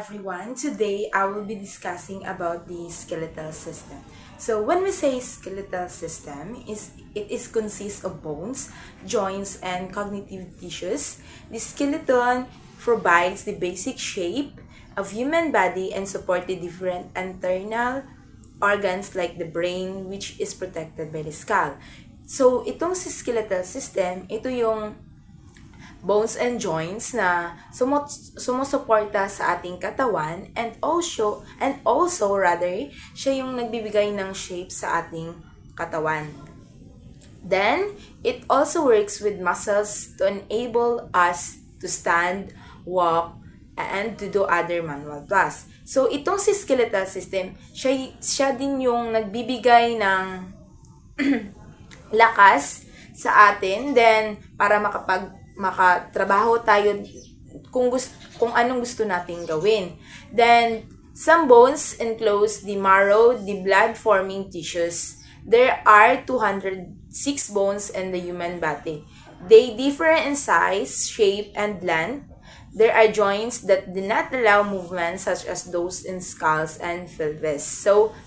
everyone. Today I will be discussing about the skeletal system. So when we say skeletal system, it is consists of bones, joints, and cognitive tissues. The skeleton provides the basic shape of human body and support the different internal organs like the brain, which is protected by the skull. So itong si skeletal system, ito yung bones and joints na sumusuporta sa ating katawan, and also rather siya yung nagbibigay ng shape sa ating katawan. Then it also works with muscles to enable us to stand, walk, and to do other manual tasks. So itong si skeletal system, siya din yung nagbibigay ng lakas sa atin, then para makatrabaho tayo kung anong gusto nating gawin. Then some bones enclose the marrow, the blood forming tissues. There are 206 bones in the human body. They differ in size, shape, and length. There are joints that do not allow movement, such as those in skulls and pelvis. So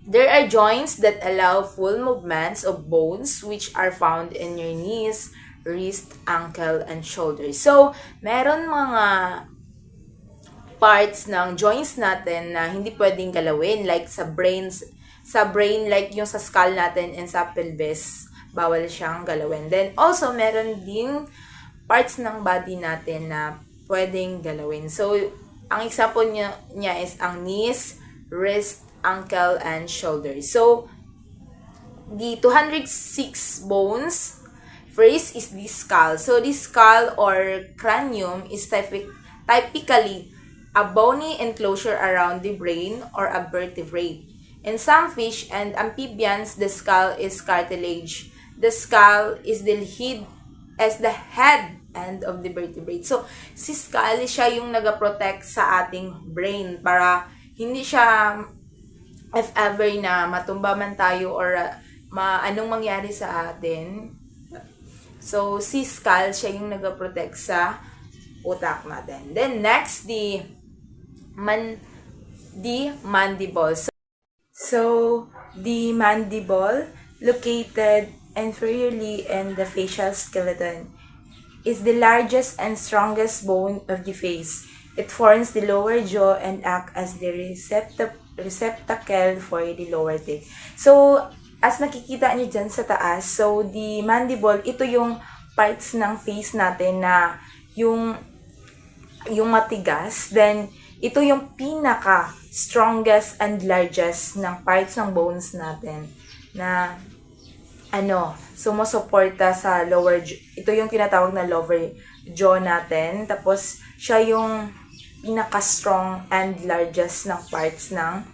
there are joints that allow full movements of bones, which are found in your knees, wrist, ankle, and shoulders. So, meron mga parts ng joints natin na hindi pwedeng galawin, like sa brain, like yung sa skull natin and sa pelvis, bawal siyang galawin. Then, also, meron ding parts ng body natin na pwedeng galawin. So, ang example niya is ang knees, wrist, ankle, and shoulders. So, the 206 bones, first is the skull. So, the skull or cranium is typically a bony enclosure around the brain or a vertebrate. In some fish and amphibians, the skull is cartilage. The skull is the head end of the vertebrate. So, si skull siya yung nag-protect sa ating brain para hindi siya if ever na matumba man tayo or anong mangyari sa atin. So, si skull, siya yung nag-protect sa utak natin. Then, next, the mandible. So, the mandible, located inferiorly in the facial skeleton, is the largest and strongest bone of the face. It forms the lower jaw and acts as the receptacle for the lower teeth. So, as nakikita niyo dyan sa taas, so the mandible, ito yung parts ng face natin na yung matigas. Then, ito yung pinaka strongest and largest ng parts ng bones natin na sumusuporta sa lower jaw. Ito yung tinatawag na lower jaw natin. Tapos, siya yung pinaka-strong and largest ng parts ng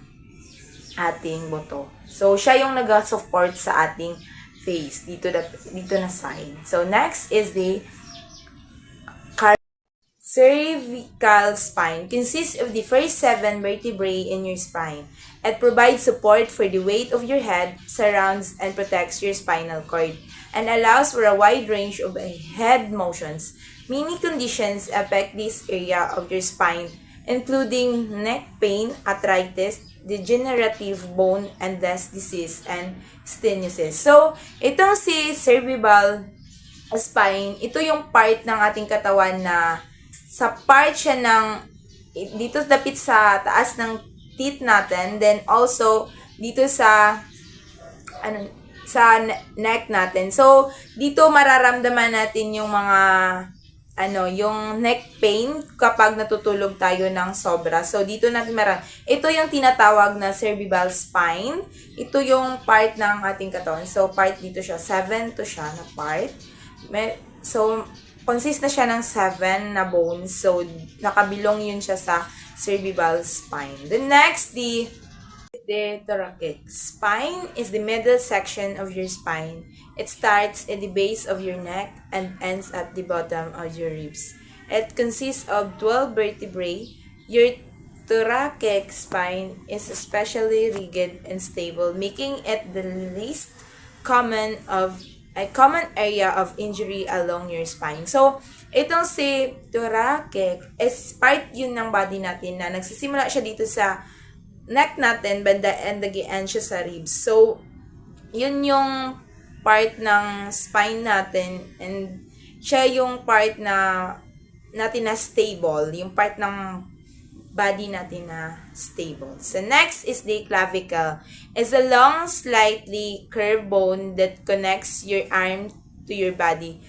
ating buto. So, siya yung nag-support sa ating face dito na side. So, next is the cervical spine. Consists of the first 7 vertebrae in your spine. It provides support for the weight of your head, surrounds and protects your spinal cord, and allows for a wide range of head motions. Many conditions affect this area of your spine, including neck pain, arthritis, degenerative bone and disc disease, and stenosis. So, itong si cervical spine, ito yung part ng ating katawan na sa part siya ng dito dapit sa taas ng teeth natin, then also dito sa neck natin. So, dito mararamdaman natin yung mga yung neck pain kapag natutulog tayo ng sobra. So, dito natin ito yung tinatawag na cervical spine. Ito yung part ng ating katawan. So, part dito siya. 7 to siya na part. So, consist na siya ng 7 na bones. So, nakabilong yun siya sa cervical spine. The next, the thoracic spine is the middle section of your spine. It starts at the base of your neck and ends at the bottom of your ribs. It consists of 12 vertebrae. Your thoracic spine is especially rigid and stable, making it the least common area of injury along your spine. So, Itong si thoracic is part yun ng body natin na nagsisimula siya dito sa neck natin, banda and nagian siya sa ribs. So, yun yung part ng spine natin and siya yung part natin na stable, yung part ng body natin na stable. So, next is the clavicle. It's a long, slightly curved bone that connects your arm to your body.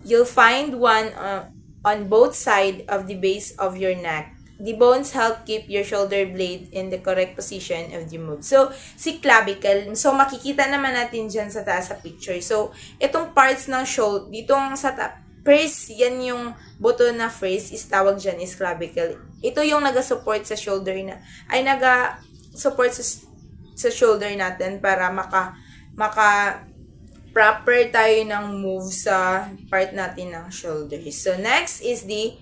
You'll find one on both sides of the base of your neck. The bones help keep your shoulder blade in the correct position of the move. So, si clavicle, so makikita naman natin dyan sa taas sa picture. So, itong parts ng shoulder, ditong sa first, yan yung buto na first is tawag dyan is clavicle. Ito yung naga-support sa shoulder na, ay naga-support sa shoulder natin para maka proper tayo ng move sa part natin ng shoulder. So, next is the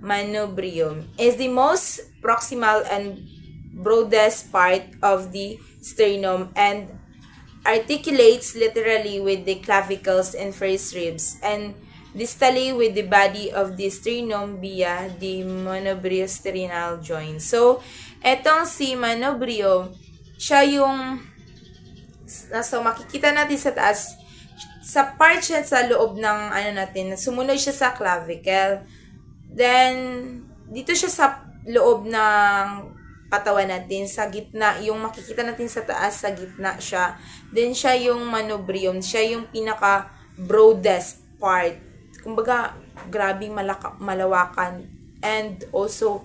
manubrium. Is the most proximal and broadest part of the sternum and articulates literally with the clavicles and first ribs and distally with the body of the sternum via the monobriosternal joint. So, etong si manubrium, siya yung so makikita natin sa taas sa part siya sa loob ng natin, sumunod siya sa clavicle. Then, dito siya sa loob ng katawan natin, sa gitna, yung makikita natin sa taas, sa gitna siya. Then, siya yung manubrium, siya yung pinaka-broadest part. Kumbaga, grabing malawakan. And also,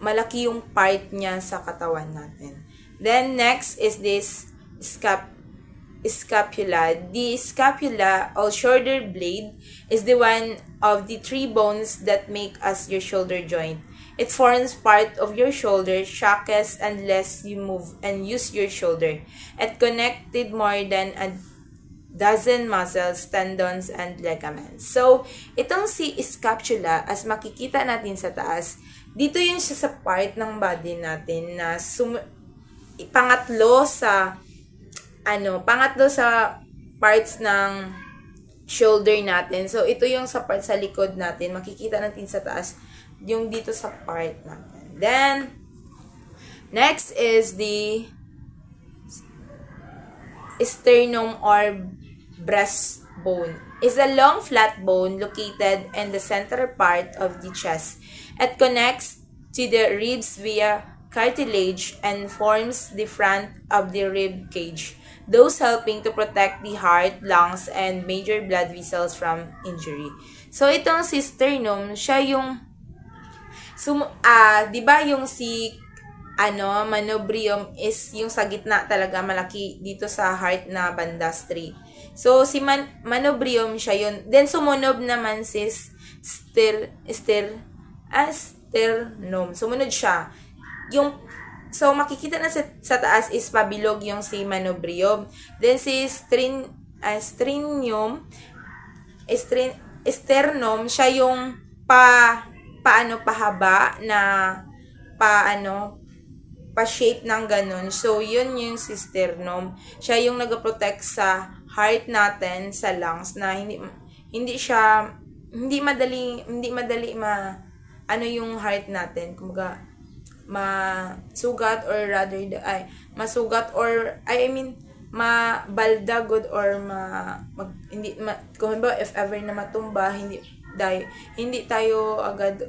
malaki yung part niya sa katawan natin. Then, next is this scapula. The scapula or shoulder blade is the one of the three bones that make us your shoulder joint. It forms part of your shoulder shackles unless you move and use your shoulder. It connected more than a dozen muscles, tendons, and ligaments. So, itong si scapula, as makikita natin sa taas, dito yun siya sa part ng body natin na pangatlo sa parts ng shoulder natin. So, ito yung sa part sa likod natin. Makikita natin sa taas yung dito sa part natin. Then, next is the sternum or breastbone. It's a long flat bone located in the center part of the chest. It connects to the ribs via cartilage and forms the front of the rib cage, those helping to protect the heart, lungs, and major blood vessels from injury. So, itong si sternum, siya yung, di ba yung si, manubrium is yung sa gitna talaga, malaki dito sa heart na banda straight. So, si manubrium siya yun. Then, sumunod naman si sternum. Sumunod siya. So, makikita na sa taas is pabilog yung si manubrium. Then, si sternum, siya yung pahaba na pa-shape ng ganun. So, yun yung si sternum. Siya yung nag-protect sa heart natin, sa lungs, na hindi madali yung heart natin. Kumbaga, masugat or rather mabalda or kung ba if ever na matumba, hindi tayo agad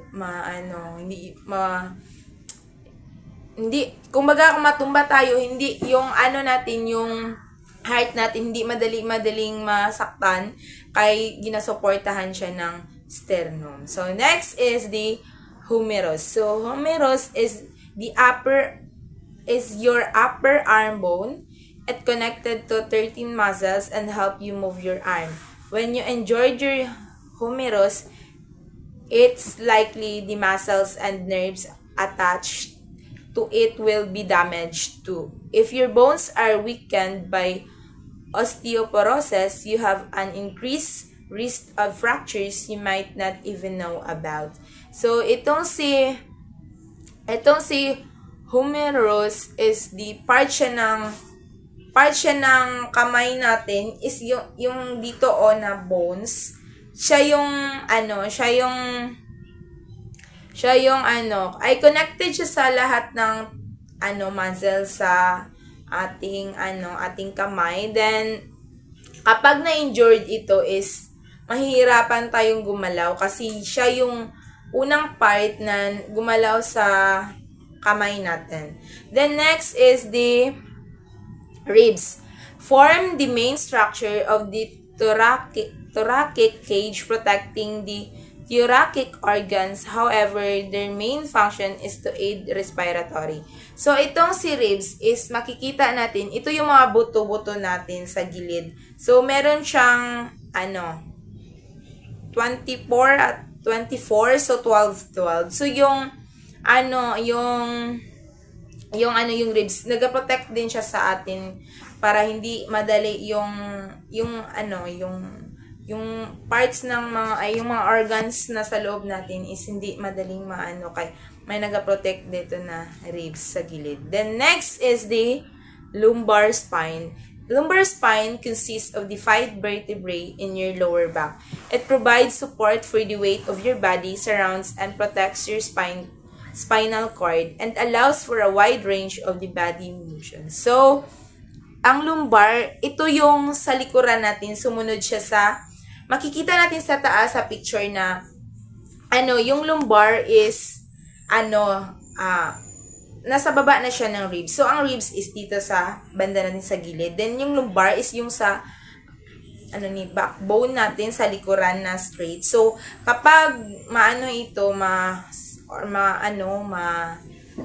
kumbaga kung matumba tayo, hindi yung natin, yung heart natin, hindi madaling masaktan kay ginasuportahan siya ng sternum. So, next is the humerus. So, humerus is your upper arm bone. It connected to 13 muscles and help you move your arm. When you injured your humerus, it's likely the muscles and nerves attached to it will be damaged too. If your bones are weakened by osteoporosis, you have an increased risk of fractures you might not even know about. So, itong si humerus is the part siya ng kamay natin is yung dito na bones. siya yung, ay connected siya sa lahat ng, muscle sa ating kamay. Then, kapag na-injured ito is, mahihirapan tayong gumalaw kasi siya yung unang part na gumalaw sa kamay natin. Then, next is the ribs. Form the main structure of the thoracic cage protecting the thoracic organs. However, their main function is to aid respiratory. So, itong si ribs is makikita natin, ito yung mga buto-buto natin sa gilid. So, meron siyang, 24 at 24, so 12, 12. So, yung ribs, nagaprotect din siya sa atin para hindi madali yung parts ng yung mga organs na sa loob natin is hindi madaling kay may nagaprotect dito na ribs sa gilid. Then next is the lumbar spine. Lumbar spine consists of the 5 vertebrae in your lower back. It provides support for the weight of your body, surrounds and protects your spinal cord, and allows for a wide range of the body motion. So, ang lumbar, ito yung sa likuran natin, sumunod siya sa, makikita natin sa taas sa picture na, yung lumbar is, nasa baba na siya ng ribs. So, ang ribs is dito sa banda natin sa gilid. Then, yung lumbar is yung sa, backbone natin sa likuran na straight. So, kapag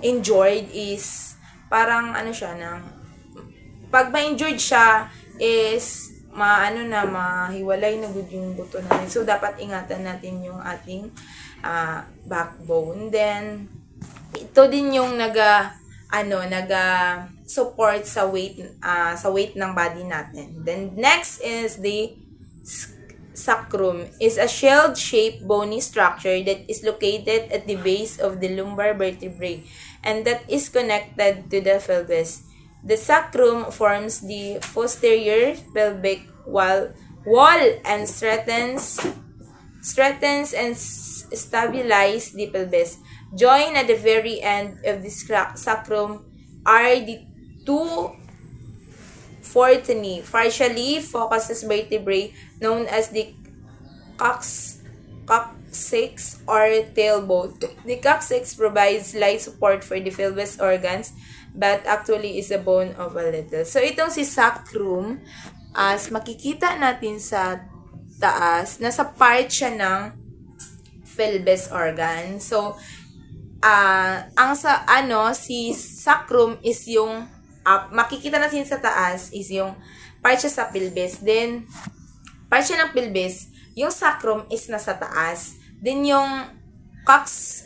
injured is, parang pag ma-injured siya is, mahiwalay na good yung buto natin. So, dapat ingatan natin yung ating backbone. Then, ito din yung support sa weight ng body natin. Then next is the sacrum, is a shield-shaped bony structure that is located at the base of the lumbar vertebrae and that is connected to the pelvis. The sacrum forms the posterior pelvic wall and strengthens and stabilize the pelvis. Joined at the very end of the sacrum are the two partially focused vertebrae known as the coccyx or tailbone. The coccyx provides light support for the pelvis organs but actually is a bone of a little. So, itong si sacrum, as makikita natin sa taas, nasa part siya ng pelvis organ. So, si sacrum is yung makikita natin sa taas is yung part siya sa pelvis. Then, part siya ng pelvis, yung sacrum is nasa taas. Then, yung coccyx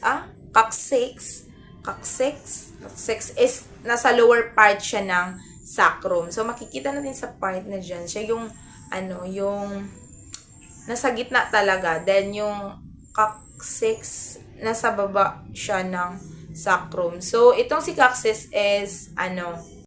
is nasa lower part siya ng sacrum. So, makikita natin sa part na dyan, siya yung, yung nasa gitna talaga. Then, yung coccyx, nasa baba siya ng sacrum. So, itong si coccyx is,